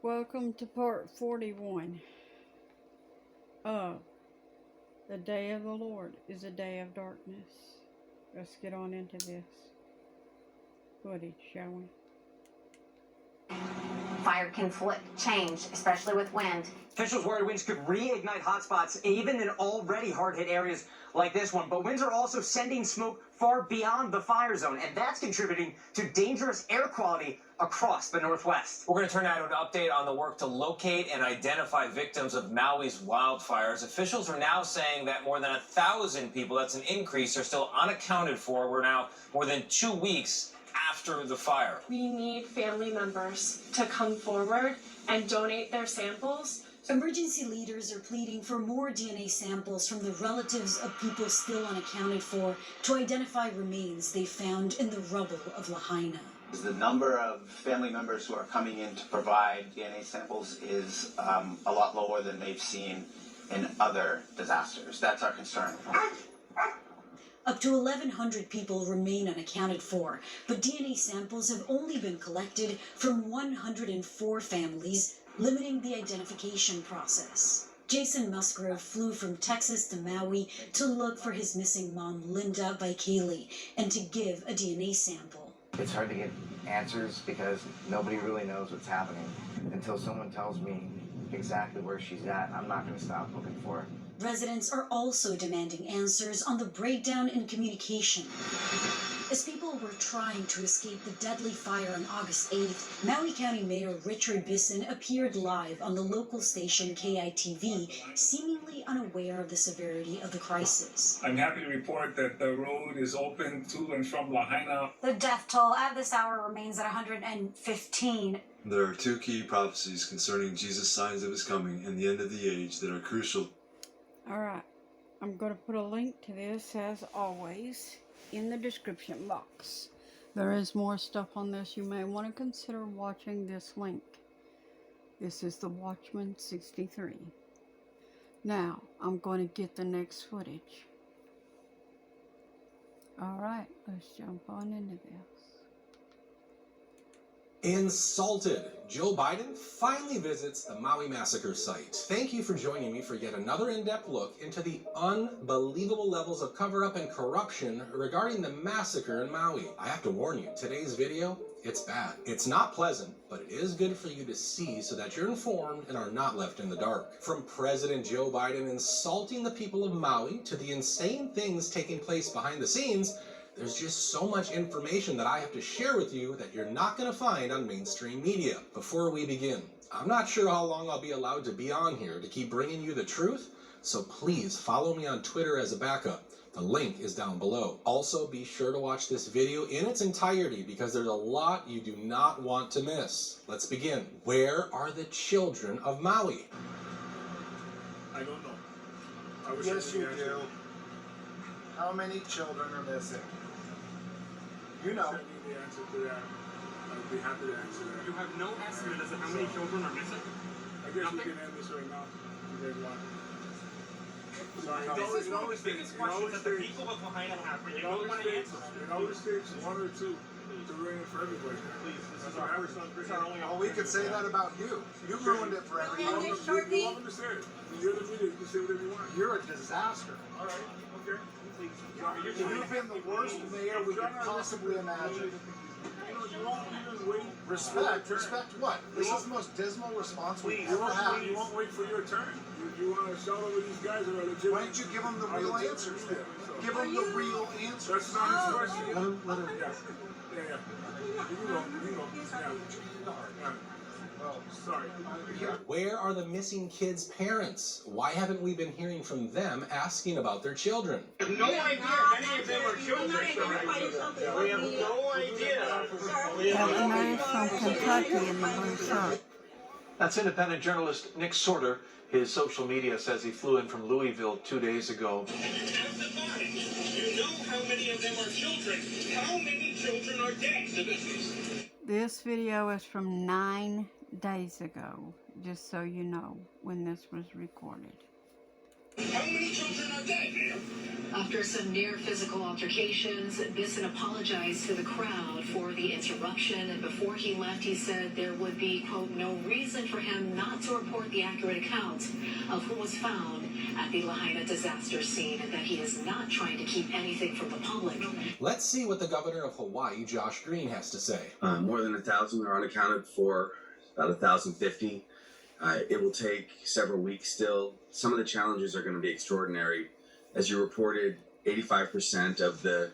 Welcome to part 41 of The Day of the Lord is a Day of Darkness. Let's get on into this footage, shall we? Fire can change, especially with wind. Officials worry winds could reignite hotspots even in already hard-hit areas like this one. But winds are also sending smoke far beyond the fire zone, and that's contributing to dangerous air quality across the Northwest. We're going to turn now to an update on the work to locate and identify victims of Maui's wildfires. Officials are now saying that more than 1,000 people, that's an increase, are still unaccounted for. We're now more than 2 weeks after the fire. We need family members to come forward and donate their samples. Emergency leaders are pleading for more DNA samples from the relatives of people still unaccounted for to identify remains they found in the rubble of Lahaina. The number of family members who are coming in to provide DNA samples is a lot lower than they've seen in other disasters. That's our concern. Up to 1,100 people remain unaccounted for, but DNA samples have only been collected from 104 families, limiting the identification process. Jason Musgrove flew from Texas to Maui to look for his missing mom, Linda Baikeli, and to give a DNA sample. It's hard to get answers because nobody really knows what's happening. Until someone tells me exactly where she's at, I'm not going to stop looking for her. Residents are also demanding answers on the breakdown in communication. As people were trying to escape the deadly fire on August 8th, Maui County Mayor Richard Bisson appeared live on the local station KITV, seemingly unaware of the severity of the crisis. I'm happy to report that the road is open to and from Lahaina. The death toll at this hour remains at 115. There are two key prophecies concerning Jesus' signs of his coming and the end of the age that are crucial. Alright, I'm going to put a link to this, as always, in the description box. There is more stuff on this. You may want to consider watching this link. This is the Watchman 63. Now, I'm going to get the next footage. Alright, let's jump on into this. Insulted. Joe Biden finally visits the Maui massacre site. Thank you for joining me for yet another in-depth look into the unbelievable levels of cover-up and corruption regarding the massacre in Maui. I have to warn you, today's video, it's bad. It's not pleasant, but it is good for you to see so that you're informed and are not left in the dark. From President Joe Biden insulting the people of Maui to the insane things taking place behind the scenes, there's just so much information that I have to share with you that you're not going to find on mainstream media. Before we begin, I'm not sure how long I'll be allowed to be on here to keep bringing you the truth, so please follow me on Twitter as a backup. The link is down below. Also, be sure to watch this video in its entirety because there's a lot you do not want to miss. Let's begin. Where are the children of Maui? I don't know. Yes, you do. How many children are missing? You know. Send me the answer to that. I'd be happy to answer that. You have no estimate as to how many children are missing? I guess we can end this right now. You guys want. This is one of the biggest questions that the people of Lahaina have for you. You want to answer. It always takes one or two to ruin it for everybody. Please, this is our first only. Well, we could say that about you. You ruined it for everyone. You want to say it. You're the media. You can say whatever you want. You're a disaster. All right. Okay. You've been the worst mayor we could possibly imagine. You won't even wait. Respect what? This is the most dismal response we've ever had. You won't wait for your turn. You want to shout over these guys that are legit. Why don't you give them the real answers then? Give them the real answers. That's not his question. Let him. Yeah. You can go. Yeah. Oh, sorry. Where are the missing kids' parents? Why haven't we been hearing from them asking about their children? We have no idea any of them are children. We have no idea. Got the man from Kentucky in the blue shirt. That's independent journalist Nick Sorter. His social media says he flew in from Louisville 2 days ago. You know how many of them are children. How many children are dead? This video is from 9 days ago, just so you know when this was recorded. How many children are dead, Mayor? After some near physical altercations, Bisson apologized to the crowd for the interruption, and before he left, he said there would be, quote, no reason for him not to report the accurate account of who was found at the Lahaina disaster scene, and that he is not trying to keep anything from the public. Let's see what the governor of Hawaii, Josh Green, has to say. More than 1,000 are unaccounted for, about 1,050. It will take several weeks still. Some of the challenges are going to be extraordinary. As you reported, 85% of the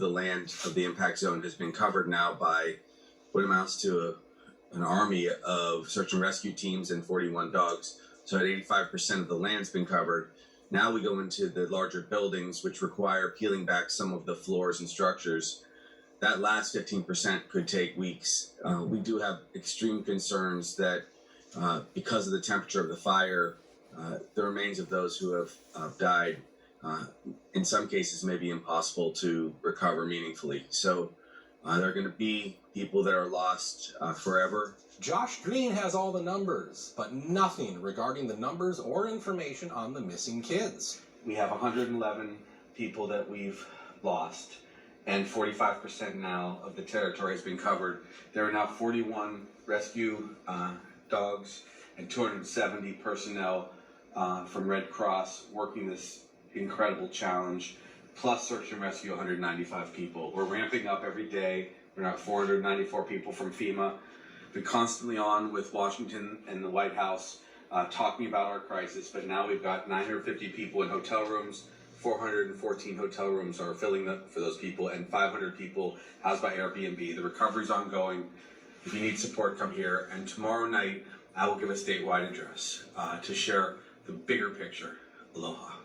land of the impact zone has been covered now by what amounts to an army of search and rescue teams and 41 dogs. So at 85% of the land's been covered. Now we go into the larger buildings, which require peeling back some of the floors and structures. That last 15% could take weeks. We do have extreme concerns that because of the temperature of the fire, the remains of those who have died, in some cases, may be impossible to recover meaningfully. So there are going to be people that are lost forever. Josh Green has all the numbers, but nothing regarding the numbers or information on the missing kids. We have 111 people that we've lost, and 45% now of the territory has been covered. There are now 41 rescue dogs and 270 personnel from Red Cross working this incredible challenge, plus search and rescue 195 people. We're ramping up every day. We're now 494 people from FEMA. We're constantly on with Washington and the White House talking about our crisis, but now we've got 950 people in hotel rooms. 414 hotel rooms are filling up for those people, and 500 people housed by Airbnb. The recovery's ongoing. If you need support, come here. And tomorrow night, I will give a statewide address to share the bigger picture. Aloha.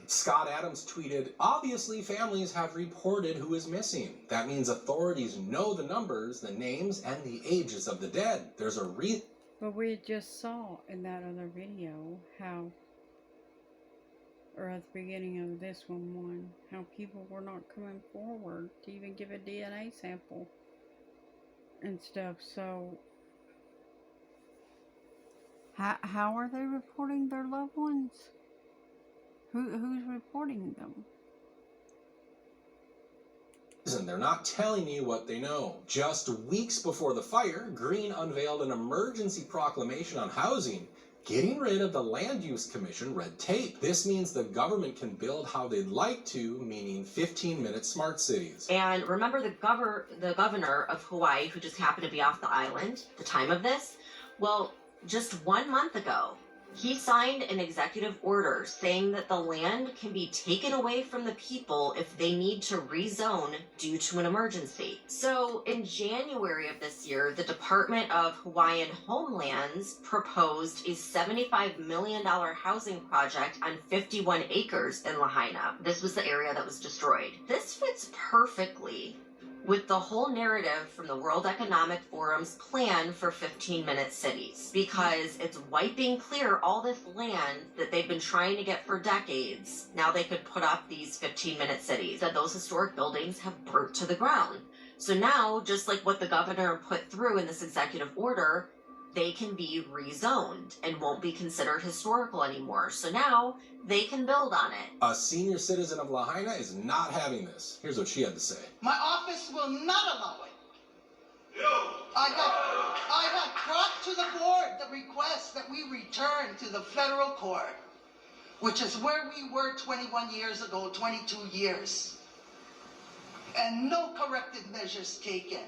Scott Adams tweeted, obviously families have reported who is missing. That means authorities know the numbers, the names, and the ages of the dead. There's a But we just saw in that other video how, or at the beginning of this one, how people were not coming forward to even give a DNA sample and stuff. So how are they reporting their loved ones? Who's reporting them? And they're not telling you what they know. Just weeks before the fire, Green unveiled an emergency proclamation on housing, getting rid of the Land Use Commission red tape. This means the government can build how they'd like to, meaning 15-minute smart cities. And remember the governor of Hawaii, who just happened to be off the island at the time of this? Well, just 1 month ago, he signed an executive order saying that the land can be taken away from the people if they need to rezone due to an emergency. So in January of this year, the Department of Hawaiian Homelands proposed a $75 million housing project on 51 acres in Lahaina. This was the area that was destroyed. This fits perfectly with the whole narrative from the World Economic Forum's plan for 15-minute cities, because it's wiping clear all this land that they've been trying to get for decades. Now they could put up these 15-minute cities, and those historic buildings have burnt to the ground. So now, just like what the governor put through in this executive order, they can be rezoned and won't be considered historical anymore. So now they can build on it. A senior citizen of Lahaina is not having this. Here's what she had to say. My office will not allow it. I have brought to the board the request that we return to the federal court, which is where we were 21 years ago, 22 years, and no corrective measures taken.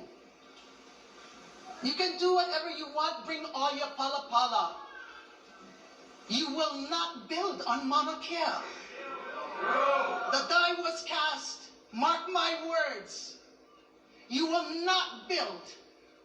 You can do whatever you want, bring all your pala. You will not build on Mauna Kea. The die was cast, mark my words. You will not build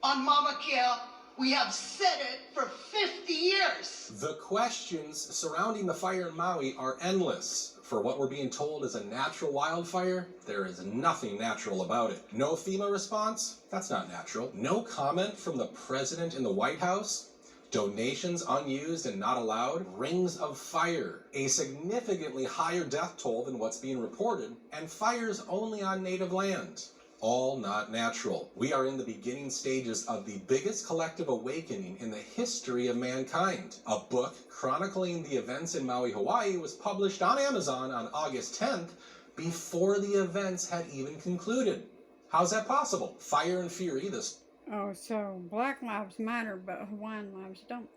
on Mauna Kea. We have said it for 50 years. The questions surrounding the fire in Maui are endless. For what we're being told is a natural wildfire, there is nothing natural about it. No FEMA response? That's not natural. No comment from the president in the White House? Donations unused and not allowed? Rings of fire. A significantly higher death toll than what's being reported, and fires only on native land. all not natural. We are in the beginning stages of the biggest collective awakening in the history of mankind. A book chronicling the events in Maui, Hawaii was published on Amazon on August 10th before the events had even concluded. How's that possible? Fire and Fury, this... Oh, so Black lives matter, but Hawaiian lives don't.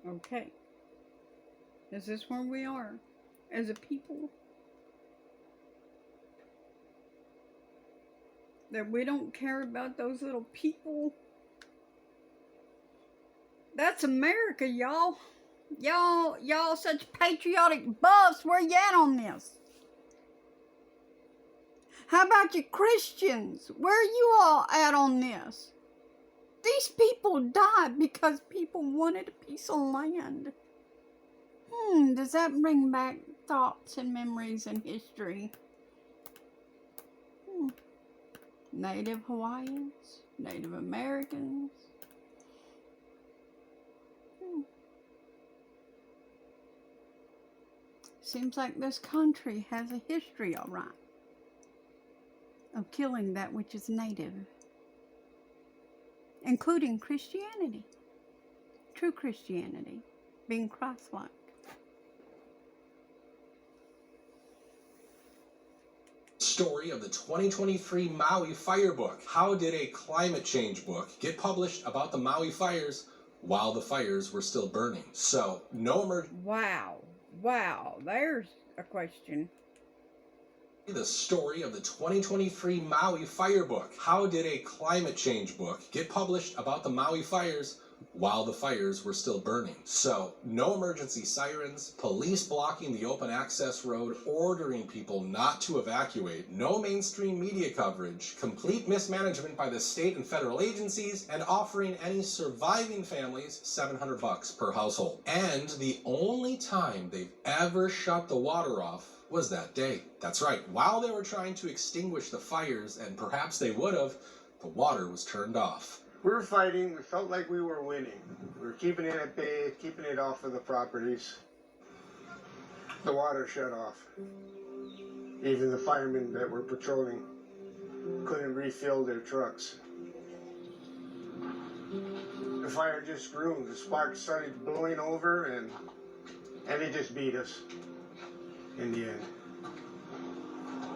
Okay. Is this where we are as a people? That we don't care about those little people? That's America, y'all. Y'all such patriotic buffs. Where you at on this? How about you Christians? Where are you all at on this? These people died because people wanted a piece of land. Does that bring back thoughts and memories and history? Native Hawaiians, Native Americans. Seems like this country has a history, all right, of killing that which is native, including Christianity, true Christianity, being Christ-like. Story of the 2023 Maui Fire Book. How did a climate change book get published about the Maui fires while the fires were still burning? So, no emergency. Wow, there's a question. The story of the 2023 Maui Fire Book. How did a climate change book get published about the Maui fires while the fires were still burning? So, no emergency sirens, police blocking the open access road, ordering people not to evacuate, no mainstream media coverage, complete mismanagement by the state and federal agencies, and offering any surviving families $700 per household. And the only time they've ever shut the water off was that day. That's right, while they were trying to extinguish the fires, and perhaps they would have, the water was turned off. We were fighting, we felt like we were winning. We were keeping it at bay, keeping it off of the properties. The water shut off. Even the firemen that were patrolling couldn't refill their trucks. The fire just grew, the sparks started blowing over, and it just beat us in the end.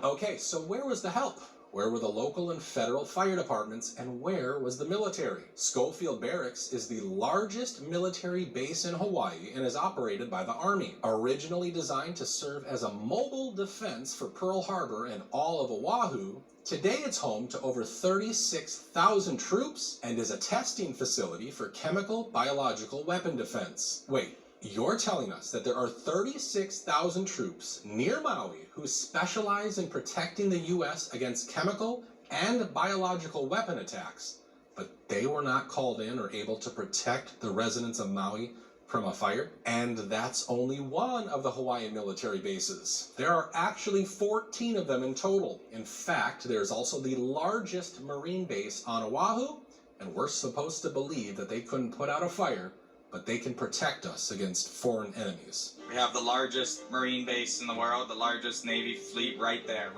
Okay, so where was the help? Where were the local and federal fire departments, and where was the military? Schofield Barracks is the largest military base in Hawaii and is operated by the Army. Originally designed to serve as a mobile defense for Pearl Harbor and all of Oahu, today it's home to over 36,000 troops and is a testing facility for chemical, biological weapon defense. Wait. You're telling us that there are 36,000 troops near Maui who specialize in protecting the U.S. against chemical and biological weapon attacks, but they were not called in or able to protect the residents of Maui from a fire? And that's only one of the Hawaiian military bases. There are actually 14 of them in total. In fact, there's also the largest Marine base on Oahu, and we're supposed to believe that they couldn't put out a fire, but they can protect us against foreign enemies. We have the largest Marine base in the world, the largest Navy fleet right there.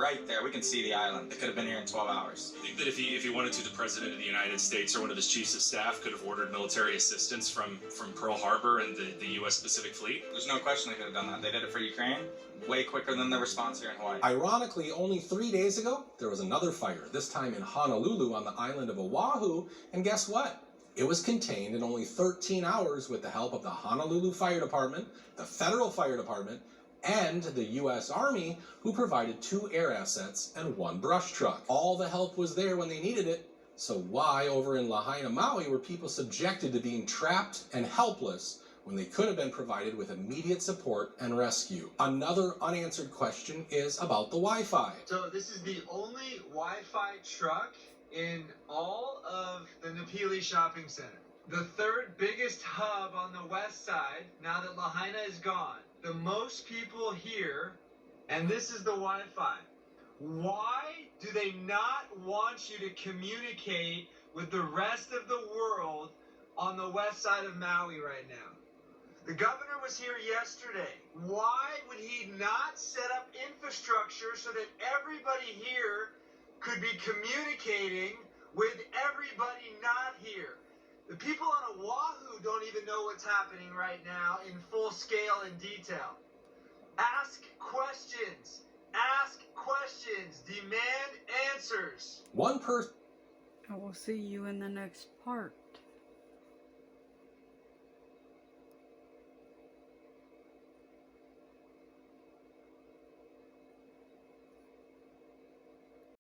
We can see the island. They could have been here in 12 hours. I think that if he wanted to, the President of the United States or one of his chiefs of staff could have ordered military assistance from Pearl Harbor and the U.S. Pacific Fleet. There's no question they could have done that. They did it for Ukraine way quicker than the response here in Hawaii. Ironically, only 3 days ago, there was another fire, this time in Honolulu on the island of Oahu, and guess what? It was contained in only 13 hours with the help of the Honolulu Fire Department, the Federal Fire Department, and the U.S. Army, who provided 2 air assets and 1 brush truck. All the help was there when they needed it, so why over in Lahaina, Maui, were people subjected to being trapped and helpless when they could have been provided with immediate support and rescue? Another unanswered question is about the Wi-Fi. So this is the only Wi-Fi truck in all of the Napili Shopping Center. The third biggest hub on the west side, now that Lahaina is gone. The most people here, and this is the Wi-Fi. Why do they not want you to communicate with the rest of the world on the west side of Maui right now? The governor was here yesterday. Why would he not set up infrastructure so that everybody here could be communicating with everybody not here? The people on Oahu don't even know what's happening right now in full scale and detail. Ask questions. Ask questions. Demand answers. One person. I will see you in the next part.